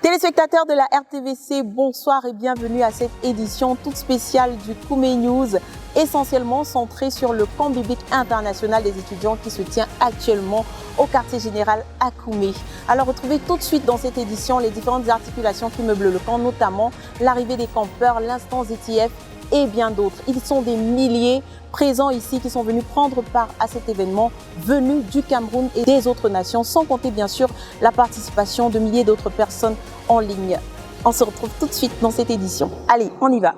Téléspectateurs de la RTVC, bonsoir et bienvenue à cette édition toute spéciale du Koumé News, essentiellement centrée sur le camp biblique international des étudiants qui se tient actuellement au quartier général à Koumé. Alors retrouvez tout de suite dans cette édition les différentes articulations qui meublent le camp, notamment l'arrivée des campeurs, l'instance ETF et bien d'autres. Ils sont des milliers présents ici qui sont venus prendre part à cet événement venu du Cameroun et des autres nations, sans compter bien sûr la participation de milliers d'autres personnes en ligne. On se retrouve tout de suite dans cette édition. Allez, on y va.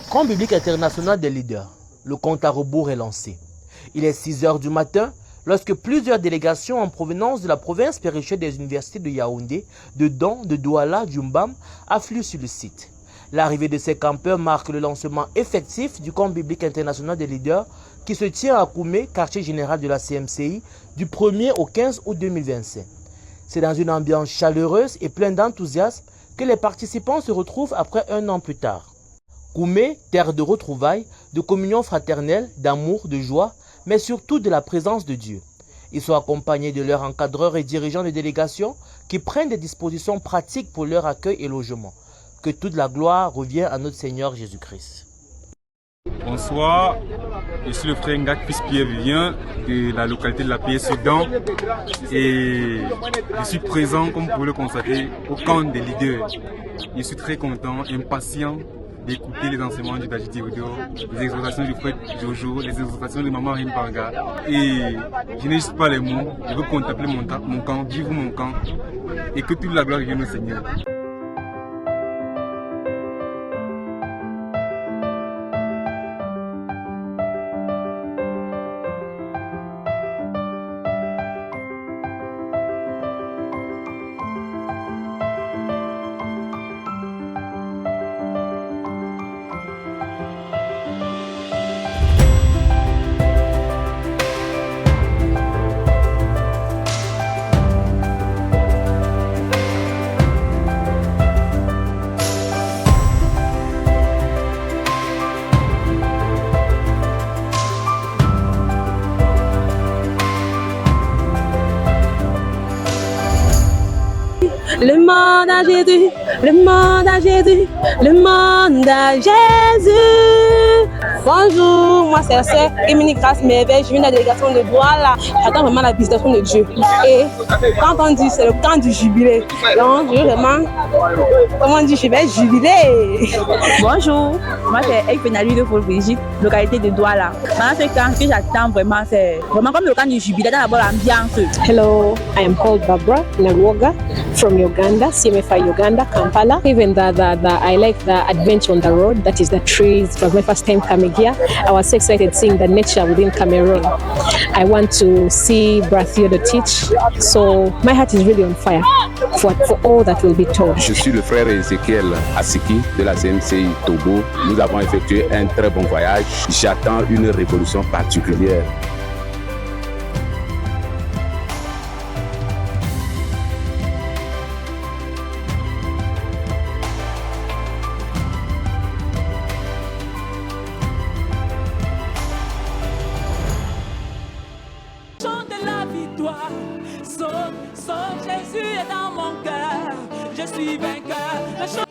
Camp biblique international des leaders. Le compte à rebours est lancé. Il est 6 h du matin lorsque plusieurs délégations en provenance de la province périchée des universités de Yaoundé, de Dan, de Douala, d'Umbam affluent sur le site. L'arrivée de ces campeurs marque le lancement effectif du camp biblique international des leaders qui se tient à Koumé, quartier général de la CMCI, du 1er au 15 août 2025. C'est dans une ambiance chaleureuse et pleine d'enthousiasme que les participants se retrouvent après un an plus tard. Koumé, terre de retrouvailles, de communion fraternelle, d'amour, de joie, mais surtout de la présence de Dieu. Ils sont accompagnés de leurs encadreurs et dirigeants de délégation qui prennent des dispositions pratiques pour leur accueil et logement. Que toute la gloire revienne à notre Seigneur Jésus-Christ. Bonsoir, je suis le frère Ngak Fils Pierre Vivien de la localité de la PS Sudan et je suis présent, comme vous pouvez le constater, au camp des leaders. Je suis très content, impatient d'écouter les enseignements du Daji Théodore, les exhortations du frère Jojo, les exhortations de Maman Rimparga. Et je n'ai juste pas les mots, je veux contempler mon camp, vivre mon camp et que toute la gloire revienne au Seigneur. Le monde à Jésus, le monde à Jésus, le monde à Jésus. Bonjour, moi c'est la sœur Émilie Grace Merveille, je viens de la délégation de Douala. J'attends vraiment la visitation de Dieu. Et quand on dit c'est le camp du jubilé, donc je veux vraiment, comment on dit, je vais jubiler. Bonjour, moi c'est Ekpenali de Paul Brigitte, localité de Douala. Dans ce camp, ce que j'attends vraiment, c'est vraiment comme le camp du jubilé, dans la bonne ambiance. Hello, I am called Barbara Nagwoga from Uganda, CMFI Uganda, Kampala. Even I like the adventure on the road, that is the trees. It was my first time coming here. I was so excited seeing the nature within Cameroon. I want to see Brathiodo teach, so my heart is really on fire for all that will be told. Je suis le frère Ezekiel Asiki de la CMCI Togo. Nous avons effectué un très bon voyage. J'attends une révolution particulière.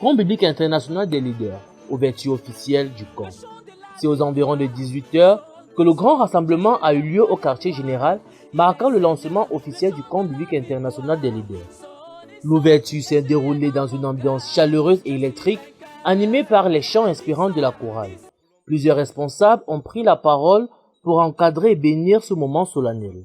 Camp biblique international des leaders, ouverture officielle du camp. C'est aux environs de 18 h que le grand rassemblement a eu lieu au quartier général, marquant le lancement officiel du camp biblique international des leaders. L'ouverture s'est déroulée dans une ambiance chaleureuse et électrique, animée par les chants inspirants de la chorale. Plusieurs responsables ont pris la parole pour encadrer et bénir ce moment solennel.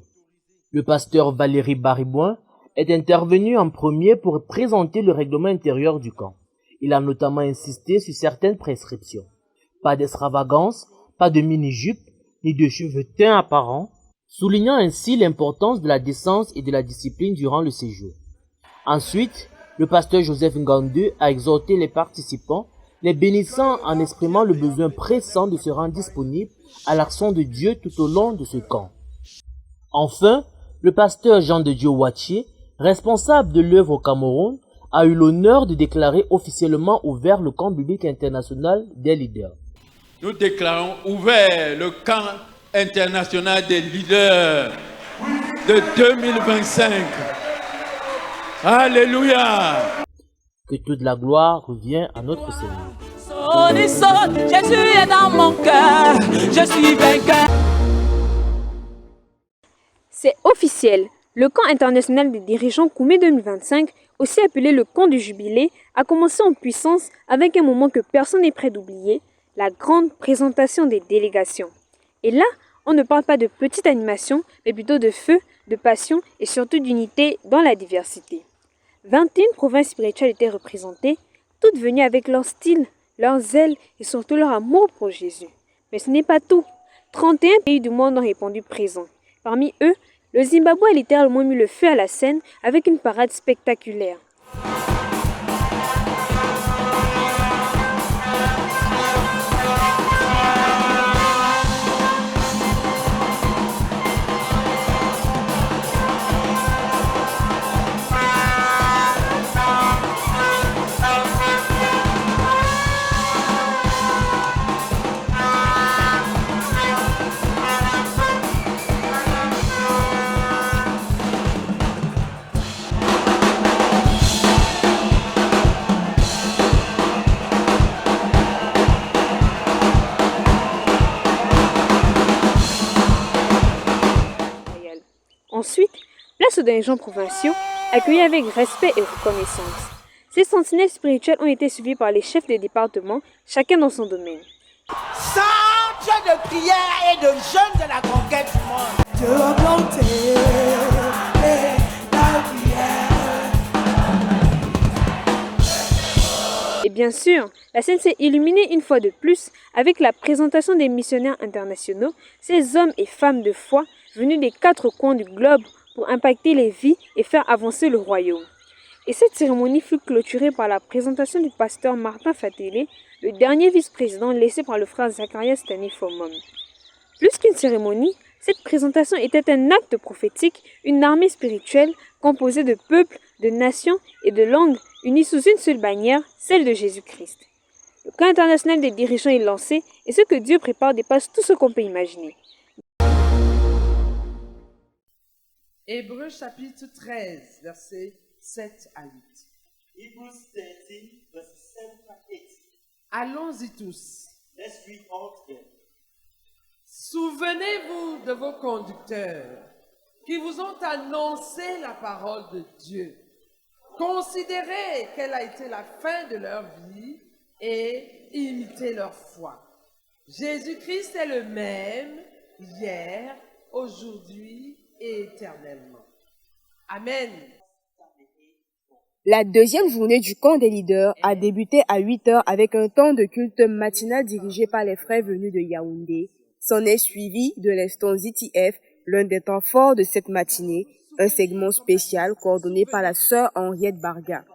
Le pasteur Valérie Baribouin est intervenu en premier pour présenter le règlement intérieur du camp. Il a notamment insisté sur certaines prescriptions. Pas d'extravagance, pas de mini-jupe, ni de cheveux teints apparents, soulignant ainsi l'importance de la décence et de la discipline durant le séjour. Ensuite, le pasteur Joseph Ngandou a exhorté les participants, les bénissant en exprimant le besoin pressant de se rendre disponible à l'action de Dieu tout au long de ce camp. Enfin, le pasteur Jean de Dieu Ouachier, responsable de l'œuvre au Cameroun, a eu l'honneur de déclarer officiellement ouvert le camp biblique international des leaders. Nous déclarons ouvert le camp international des leaders. de 2025. Alléluia. Que toute la gloire revient à notre Seigneur. Jésus est dans mon cœur, je suis vainqueur. C'est officiel. Le camp international des dirigeants Koumé 2025, aussi appelé le camp du jubilé, a commencé en puissance avec un moment que personne n'est prêt d'oublier, la grande présentation des délégations. Et là, on ne parle pas de petite animation, mais plutôt de feu, de passion et surtout d'unité dans la diversité. 21 provinces spirituelles étaient représentées, toutes venues avec leur style, leur zèle et surtout leur amour pour Jésus. Mais ce n'est pas tout. 31 pays du monde ont répondu présents. Parmi eux, le Zimbabwe a littéralement mis le feu à la scène avec une parade spectaculaire. Ensuite, place aux dirigeants provinciaux, accueillis avec respect et reconnaissance. Ces sentinelles spirituelles ont été suivies par les chefs des départements, chacun dans son domaine. Centre de prière et de jeûne de la conquête du monde. Dieu a planté la prière. Et bien sûr, la scène s'est illuminée une fois de plus avec la présentation des missionnaires internationaux, ces hommes et femmes de foi venus des 4 coins du globe pour impacter les vies et faire avancer le royaume. Et cette cérémonie fut clôturée par la présentation du pasteur Martin Fatélé, le dernier vice-président laissé par le frère Zacharias Stanifomom. Plus qu'une cérémonie, cette présentation était un acte prophétique, une armée spirituelle composée de peuples, de nations et de langues unis sous une seule bannière, celle de Jésus-Christ. Le camp international des dirigeants est lancé et ce que Dieu prépare dépasse tout ce qu'on peut imaginer. Hébreux chapitre 13, versets 7 à 8. Hebrews 13, verses 7 à 8. Allons-y tous. Let's read all together. Souvenez-vous de vos conducteurs qui vous ont annoncé la parole de Dieu. Considérez quelle a été la fin de leur vie et imitez leur foi. Jésus-Christ est le même hier, aujourd'hui et éternellement. Amen. La deuxième journée du camp des leaders a débuté à 8h avec un temps de culte matinal dirigé par les frères venus de Yaoundé. S'en est suivi de l'instant ZTF, l'un des temps forts de cette matinée, un segment spécial coordonné par la sœur Henriette Barga.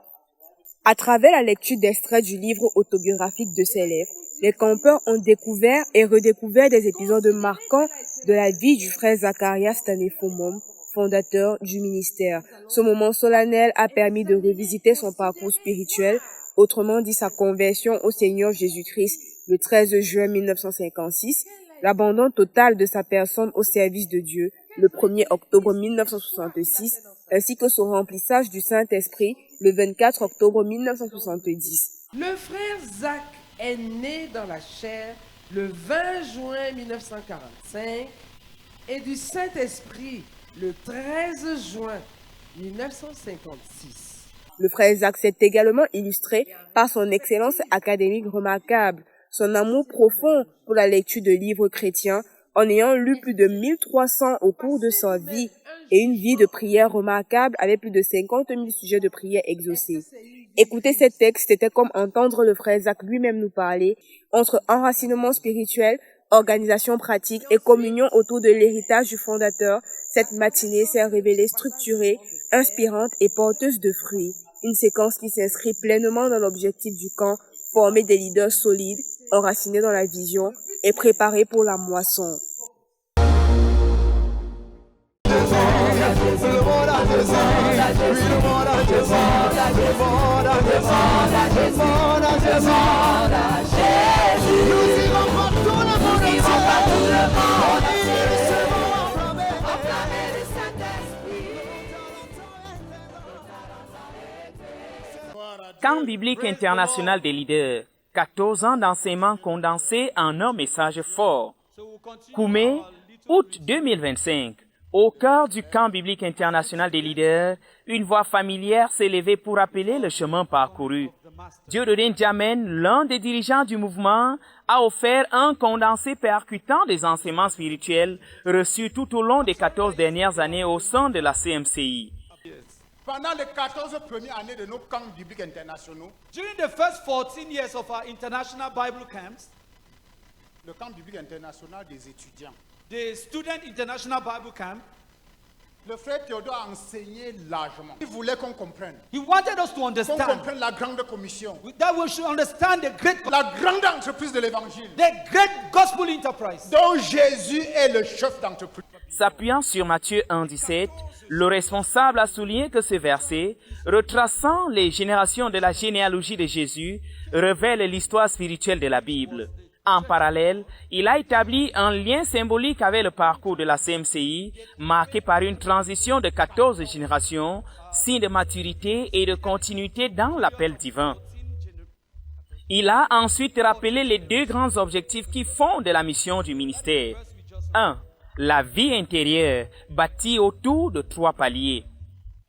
À travers la lecture d'extraits du livre autobiographique de ses élèves, les campeurs ont découvert et redécouvert des épisodes marquants de la vie du frère Zacharias Stanifomom, fondateur du ministère. Ce moment solennel a permis de revisiter son parcours spirituel, autrement dit sa conversion au Seigneur Jésus-Christ le 13 juin 1956, l'abandon total de sa personne au service de Dieu le 1er octobre 1966, ainsi que son remplissage du Saint-Esprit le 24 octobre 1970. Le frère Zach est né dans la chair le 20 juin 1945 et du Saint-Esprit le 13 juin 1956. Le frère Zach s'est également illustré par son excellence académique remarquable, son amour profond pour la lecture de livres chrétiens, en ayant lu plus de 1300 au cours de sa vie, et une vie de prière remarquable avec plus de 50 000 sujets de prière exaucés. Écouter ces textes, c'était comme entendre le frère Zach lui-même nous parler, entre enracinement spirituel, organisation pratique et communion autour de l'héritage du fondateur. Cette matinée s'est révélée structurée, inspirante et porteuse de fruits. Une séquence qui s'inscrit pleinement dans l'objectif du camp, former des leaders solides, enracinés dans la vision et préparés pour la moisson. Camp biblique international des leaders. 14 ans d'enseignement condensé en un message fort. Koumé, août 2025. Au cœur du camp biblique international des leaders, une voix familière s'est levée pour rappeler le chemin parcouru. Dieudonné Ndiamène, l'un des dirigeants du mouvement, a offert un condensé percutant des enseignements spirituels reçus tout au long des 14 dernières années au sein de la CMCI. Pendant les 14 premières années de nos camps bibliques internationaux, During the first 14 years of our international Bible camps, le camp biblique international des étudiants, the Student International Bible Camp, le frère Théodore a enseigné largement. Il voulait qu'on comprenne. he wanted us to Qu'on understand comprenne la grande commission. that we should understand La grande entreprise de l'évangile. the great gospel enterprise. Dont Jésus est le chef d'entreprise. S'appuyant sur Matthieu 1,17, le responsable a souligné que ce verset, retraçant les générations de la généalogie de Jésus, révèle l'histoire spirituelle de la Bible. En parallèle, il a établi un lien symbolique avec le parcours de la CMCI, marqué par une transition de 14 générations, signe de maturité et de continuité dans l'appel divin. Il a ensuite rappelé les deux grands objectifs qui fondent la mission du ministère. 1. La vie intérieure, bâtie autour de 3 paliers.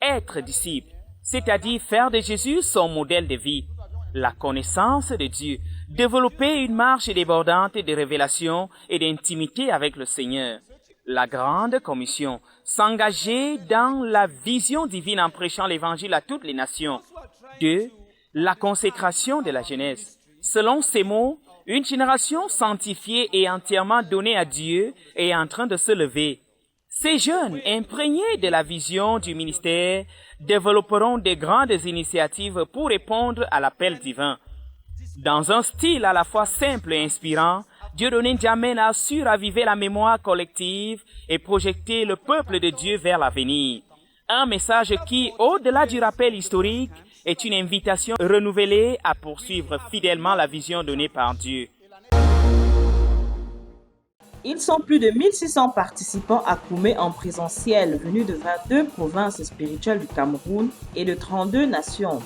Être disciple, c'est-à-dire faire de Jésus son modèle de vie. La connaissance de Dieu, développer une marche débordante de révélation et d'intimité avec le Seigneur. La grande commission, s'engager dans la vision divine en prêchant l'évangile à toutes les nations. 2. La consécration de la jeunesse. Selon ces mots, une génération sanctifiée et entièrement donnée à Dieu est en train de se lever. Ces jeunes, imprégnés de la vision du ministère, développeront de grandes initiatives pour répondre à l'appel divin. Dans un style à la fois simple et inspirant, Dieudonné Ndiamène a su raviver la mémoire collective et projeter le peuple de Dieu vers l'avenir. Un message qui, au-delà du rappel historique, est une invitation renouvelée à poursuivre fidèlement la vision donnée par Dieu. Ils sont plus de 1600 participants à Koumé en présentiel venus de 22 provinces spirituelles du Cameroun et de 32 nations,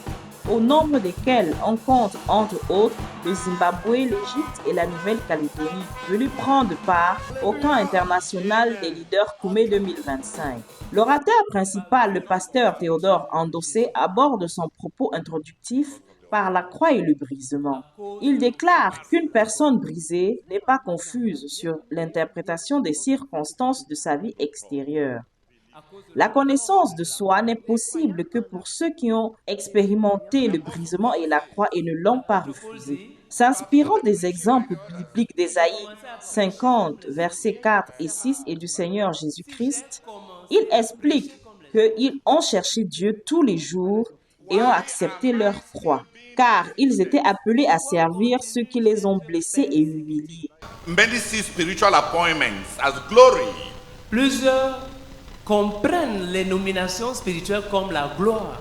au nombre desquels on compte entre autres le Zimbabwe, l'Égypte et la Nouvelle-Calédonie, venus prendre part au camp international des leaders Koumé 2025. L'orateur principal, le pasteur Théodore Andossé, aborde son propos introductif par la croix et le brisement. Il déclare qu'une personne brisée n'est pas confuse sur l'interprétation des circonstances de sa vie extérieure. La connaissance de soi n'est possible que pour ceux qui ont expérimenté le brisement et la croix et ne l'ont pas refusé. S'inspirant des exemples bibliques d'Ésaïe 50, versets 4 et 6 et du Seigneur Jésus-Christ, il explique qu'ils ont cherché Dieu tous les jours et ont accepté leur croix, car ils étaient appelés à servir ceux qui les ont blessés et humiliés. Many see spiritual appointments as glory. Plusieurs comprennent les nominations spirituelles comme la gloire.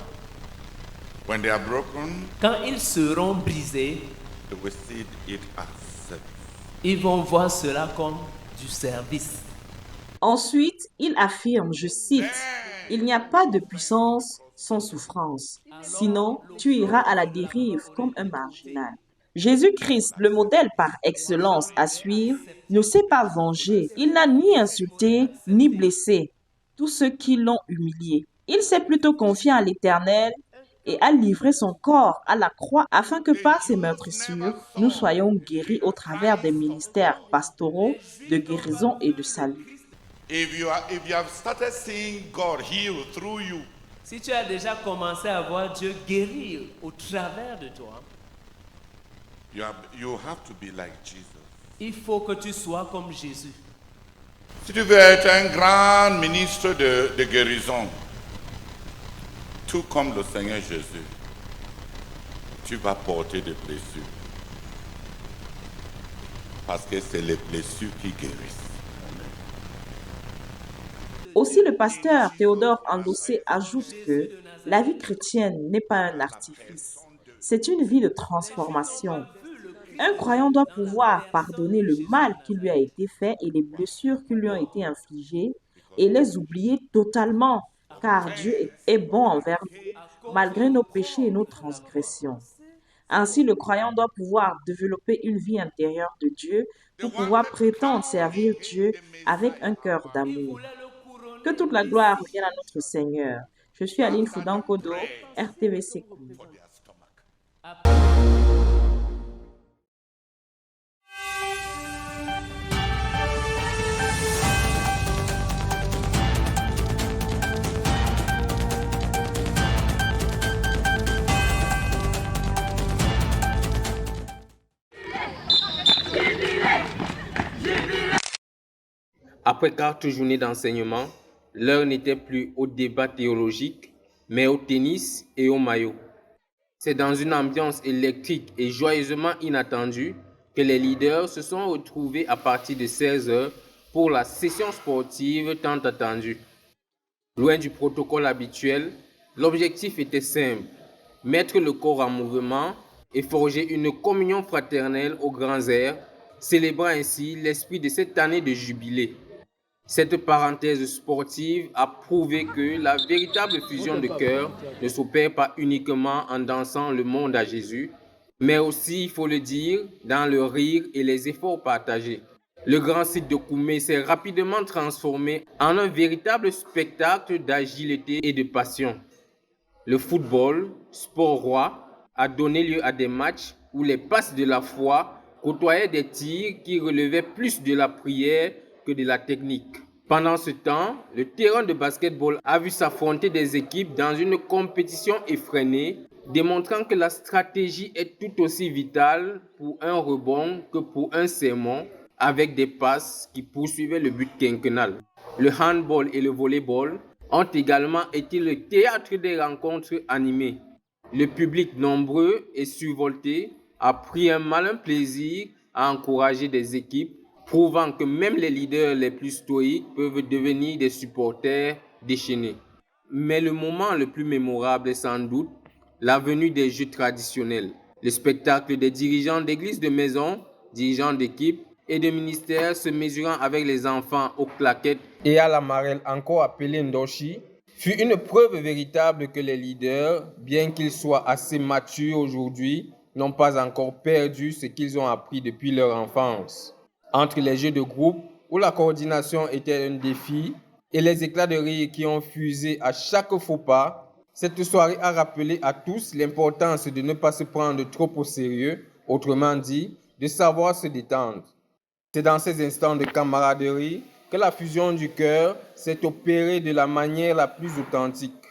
When they are broken, quand ils seront brisés, they will see it as service. Ils vont voir cela comme du service. Ensuite, il affirme, je cite, « Il n'y a pas de puissance sans souffrance, sinon tu iras à la dérive comme un marginal. » Jésus-Christ, le modèle par excellence à suivre, ne s'est pas vengé. Il n'a ni insulté ni blessé tous ceux qui l'ont humilié. Il s'est plutôt confié à l'Éternel et a livré son corps à la croix afin que par ses meurtrissures, nous soyons guéris au travers des ministères pastoraux de guérison et de salut. If you have started seeing God heal through you, si tu as déjà commencé à voir Dieu guérir au travers de toi, you have to be like Jesus. Il faut que tu sois comme Jésus. Si tu veux être un grand ministre de guérison, tout comme le Seigneur Jésus, tu vas porter des blessures. Parce que c'est les blessures qui guérissent. Aussi, le pasteur Théodore Andossé ajoute que la vie chrétienne n'est pas un artifice, c'est une vie de transformation. Un croyant doit pouvoir pardonner le mal qui lui a été fait et les blessures qui lui ont été infligées et les oublier totalement, car Dieu est bon envers nous malgré nos péchés et nos transgressions. Ainsi, le croyant doit pouvoir développer une vie intérieure de Dieu pour pouvoir prétendre servir Dieu avec un cœur d'amour. Que toute la gloire revienne à notre Seigneur. Je suis Aline Foudan-Kodo, RTVC. Après 4 journées d'enseignement, l'heure n'était plus au débat théologique, mais au tennis et au maillot. C'est dans une ambiance électrique et joyeusement inattendue que les leaders se sont retrouvés à partir de 16h pour la session sportive tant attendue. Loin du protocole habituel, l'objectif était simple, mettre le corps en mouvement et forger une communion fraternelle aux grands airs, célébrant ainsi l'esprit de cette année de jubilé. Cette parenthèse sportive a prouvé que la véritable fusion de cœur ne s'opère pas uniquement en dansant le monde à Jésus, mais aussi, il faut le dire, dans le rire et les efforts partagés. Le grand site de Koumé s'est rapidement transformé en un véritable spectacle d'agilité et de passion. Le football, sport roi, a donné lieu à des matchs où les passes de la foi côtoyaient des tirs qui relevaient plus de la prière que de la technique. Pendant ce temps, le terrain de basketball a vu s'affronter des équipes dans une compétition effrénée, démontrant que la stratégie est tout aussi vitale pour un rebond que pour un sermon, avec des passes qui poursuivaient le but quinquennal. Le handball et le volleyball ont également été le théâtre des rencontres animées. Le public nombreux et survolté a pris un malin plaisir à encourager des équipes, prouvant que même les leaders les plus stoïques peuvent devenir des supporters déchaînés. Mais le moment le plus mémorable est sans doute la venue des jeux traditionnels, le spectacle des dirigeants d'églises de maison, dirigeants d'équipe et de ministères se mesurant avec les enfants aux claquettes et à la marelle encore appelée Ndoshi, fut une preuve véritable que les leaders, bien qu'ils soient assez matures aujourd'hui, n'ont pas encore perdu ce qu'ils ont appris depuis leur enfance. Entre les jeux de groupe, où la coordination était un défi, et les éclats de rire qui ont fusé à chaque faux pas, cette soirée a rappelé à tous l'importance de ne pas se prendre trop au sérieux, autrement dit, de savoir se détendre. C'est dans ces instants de camaraderie que la fusion du cœur s'est opérée de la manière la plus authentique.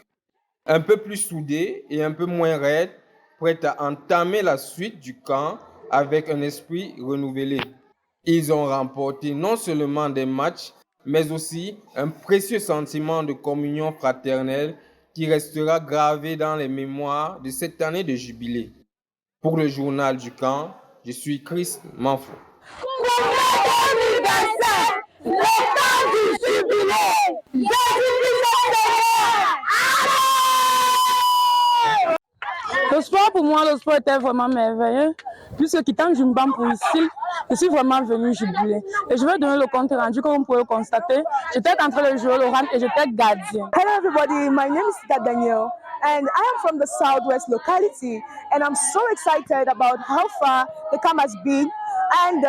Un peu plus soudée et un peu moins raide, prête à entamer la suite du camp avec un esprit renouvelé. Ils ont remporté non seulement des matchs, mais aussi un précieux sentiment de communion fraternelle qui restera gravé dans les mémoires de cette année de jubilé. Pour le journal du camp, je suis Chris Manfo. Le temps du jubilé, Le sport, pour moi, le sport était vraiment merveilleux. Puisque tant que je me bats pour ici, je suis vraiment venu jubiler. Et je vais donner le compte rendu, comme vous pouvez le constater. J'étais en train de jouer le rang et j'étais gardien. Hello everybody, my name is Tita Daniel and I am from the southwest locality and I'm so excited about how far the camp has been. And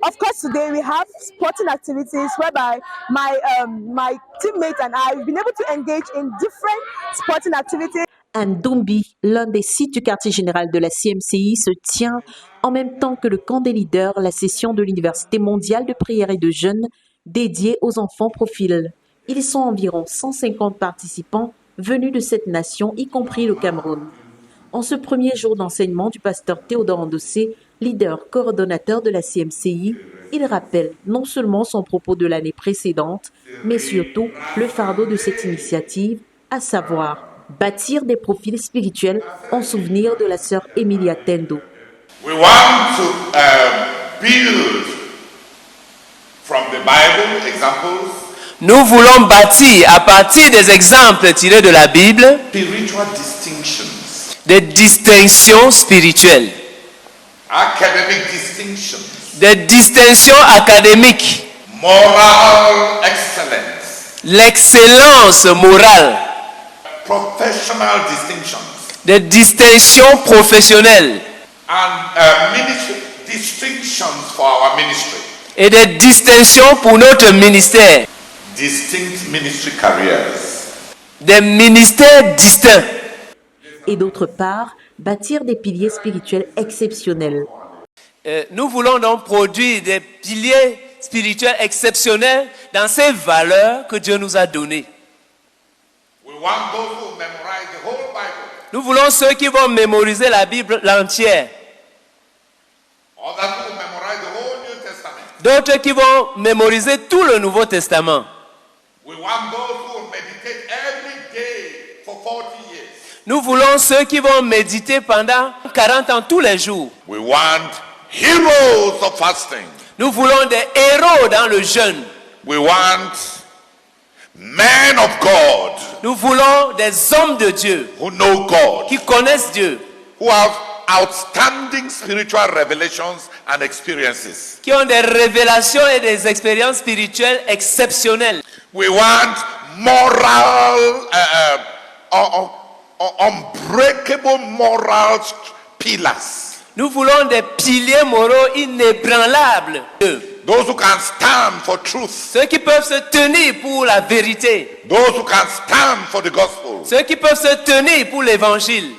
of course today we have sporting activities whereby my teammates and I have been able to engage in different sporting activities. À Ndombi, l'un des sites du quartier général de la CMCI, se tient en même temps que le camp des leaders, la session de l'Université mondiale de prière et de jeûne dédiée aux enfants profils. Ils sont environ 150 participants venus de cette nation, y compris le Cameroun. En ce premier jour d'enseignement du pasteur Théodore Ndossé, leader coordonnateur de la CMCI, il rappelle non seulement son propos de l'année précédente, mais surtout le fardeau de cette initiative, à savoir bâtir des profils spirituels en souvenir de la sœur Emilia Tendo. We want to build from the Bible examples. Nous voulons bâtir à partir des exemples tirés de la Bible Spiritual distinctions. des distinctions spirituelles, Academic distinctions. des distinctions académiques, Moral excellence. l'excellence morale, professional distinctions, des distinctions professionnelles and ministry distinctions for our ministry. et des distinctions pour notre ministère. Distinct ministry careers. Des ministères distincts. Et d'autre part, bâtir des piliers spirituels exceptionnels. Nous voulons donc produire des piliers spirituels exceptionnels dans ces valeurs que Dieu nous a données. We want those who memorize the whole Bible. Nous voulons ceux qui vont mémoriser la Bible entière. Others who memorize the whole New Testament. D'autres qui vont mémoriser tout le Nouveau Testament. We want those who meditate every day for 40 years. Nous voulons ceux qui vont méditer pendant 40 ans tous les jours. We want heroes of fasting. Nous voulons des héros dans le jeûne. We want men of God. Nous voulons des hommes de Dieu Who know God. qui connaissent Dieu, Who have outstanding spiritual revelations and experiences. qui ont des révélations et des expériences spirituelles exceptionnelles. We want moral, unbreakable moral pillars. Nous voulons des piliers moraux inébranlables. Those who can stand for truth. Ceux qui peuvent se tenir pour la vérité. Those who can stand for the gospel. Ceux qui peuvent se tenir pour l'évangile.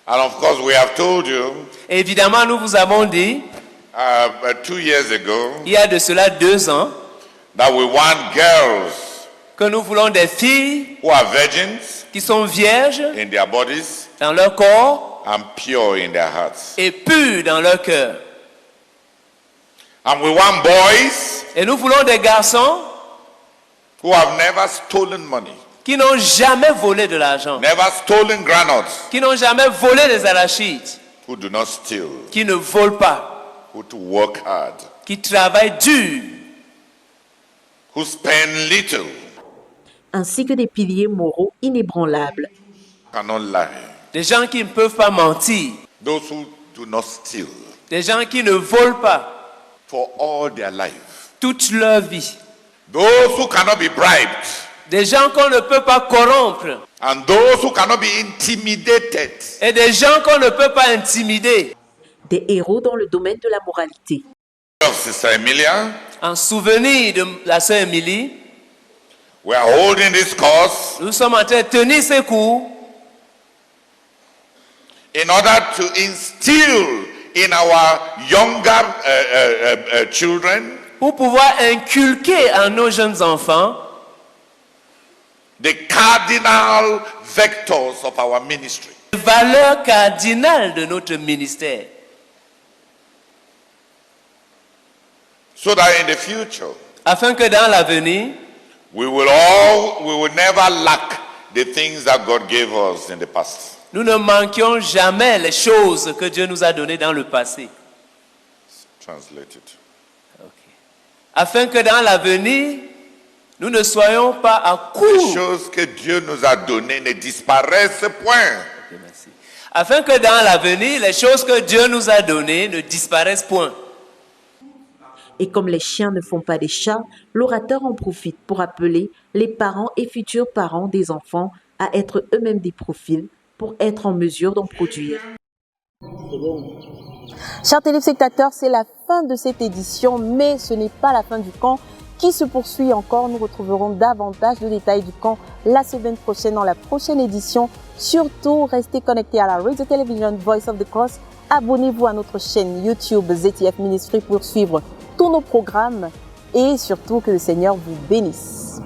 And of course we have told you. Évidemment, nous vous avons dit, 2 years ago. Il y a de cela 2 ans. That we want girls. Que nous voulons des filles. Who are virgins. Qui sont vierges. In their bodies. Dans leur corps. And pure in their hearts. Et pures dans leur cœur. And we want boys. Et nous voulons des garçons. Who have never stolen money. Qui n'ont jamais volé de l'argent. Never stolen granules. Qui n'ont jamais volé des arachides. Who do not steal. Qui ne volent pas. Who to work hard. Qui travaillent dur. Who spend little. Ainsi que des piliers moraux inébranlables. Cannot lie. Des gens qui ne peuvent pas mentir. Those who do not steal. Des gens qui ne volent pas. For all their life. Toute leur vie. Those who cannot be bribed. Des gens qu'on ne peut pas corrompre. And those who cannot be intimidated. Et des gens qu'on ne peut pas intimider. Des héros dans le domaine de la moralité. Sister Emilia. En souvenir de la sœur Émilie. We are holding this course. Nous sommes en train de tenir ces cours. In order to instill in our younger children. Pour pouvoir inculquer à nos jeunes enfants. The cardinal vectors of our ministry. Les valeurs cardinales de notre ministère. So that in the future. Afin que dans l'avenir. We will never lack the things that God gave us in the past. Nous ne manquions jamais les choses que Dieu nous a données dans le passé. Translated. Okay. Afin que dans l'avenir, nous ne soyons pas à court. Les choses que Dieu nous a données ne disparaissent point. Okay, merci. Afin que dans l'avenir, les choses que Dieu nous a données ne disparaissent point. Et comme les chiens ne font pas des chats, l'orateur en profite pour appeler les parents et futurs parents des enfants à être eux-mêmes des profils pour être en mesure d'en produire. Chers téléspectateurs, c'est la fin de cette édition, mais ce n'est pas la fin du camp qui se poursuit encore. Nous retrouverons davantage de détails du camp la semaine prochaine dans la prochaine édition. Surtout, restez connectés à la Radio Television Voice of the Cross. Abonnez-vous à notre chaîne YouTube ZTF Ministry pour suivre tous nos programmes et surtout que le Seigneur vous bénisse.